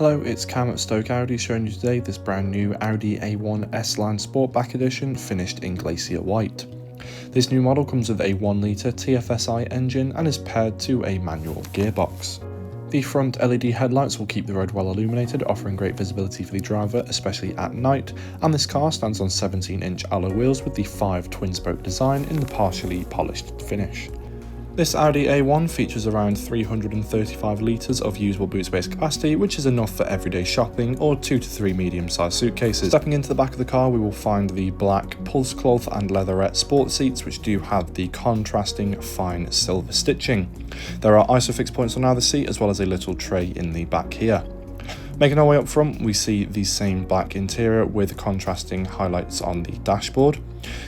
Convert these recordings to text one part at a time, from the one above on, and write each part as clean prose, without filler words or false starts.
Hello, it's Cam at Stoke Audi showing you today this brand new Audi A1 S-Line Sportback edition finished in Glacier white. This new model comes with a 1 litre TFSI engine and is paired to a manual gearbox. The front LED headlights will keep the road well illuminated, offering great visibility for the driver, especially at night, and this car stands on 17-inch alloy wheels with the 5 twin-spoke design in the partially polished finish. This Audi A1 features around 335 litres of usable boot space capacity, which is enough for everyday shopping or 2 to 3 medium-sized suitcases. Stepping into the back of the car, we will find the black pulse cloth and leatherette sport seats, which do have the contrasting fine silver stitching. There are isofix points on either seat, as well as a little tray in the back here. Making our way up front, we see the same black interior with contrasting highlights on the dashboard.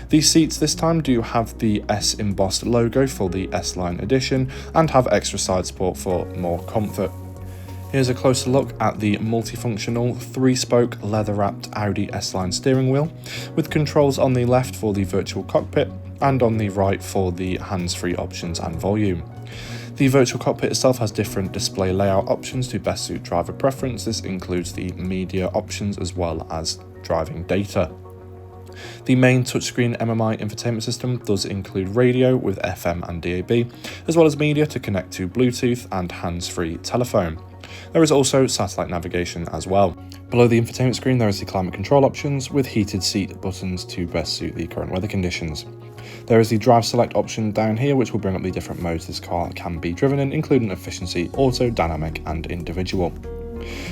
These seats this time do have the S embossed logo for the S-Line edition and have extra side support for more comfort. Here's a closer look at the multifunctional 3-spoke leather-wrapped Audi S-Line steering wheel, with controls on the left for the virtual cockpit and on the right for the hands-free options and volume. The virtual cockpit itself has different display layout options to best suit driver preference. This includes the media options as well as driving data. The main touchscreen MMI infotainment system does include radio with FM and DAB, as well as media to connect to Bluetooth and hands-free telephone. There is also satellite navigation as well. Below the infotainment screen there is the climate control options with heated seat buttons to best suit the current weather conditions. There is the drive select option down here, which will bring up the different modes this car can be driven in, including efficiency, auto, dynamic and individual.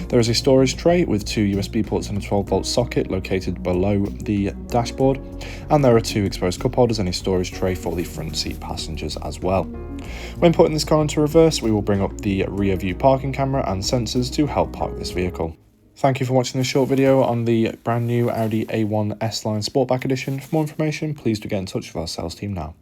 There is a storage tray with 2 USB ports and a 12-volt socket located below the dashboard, and there are 2 exposed cup holders and a storage tray for the front seat passengers as well. When putting this car into reverse, we will bring up the rear view parking camera and sensors to help park this vehicle. Thank you for watching this short video on the brand new Audi A1 S-Line Sportback edition. For more information, please do get in touch with our sales team now.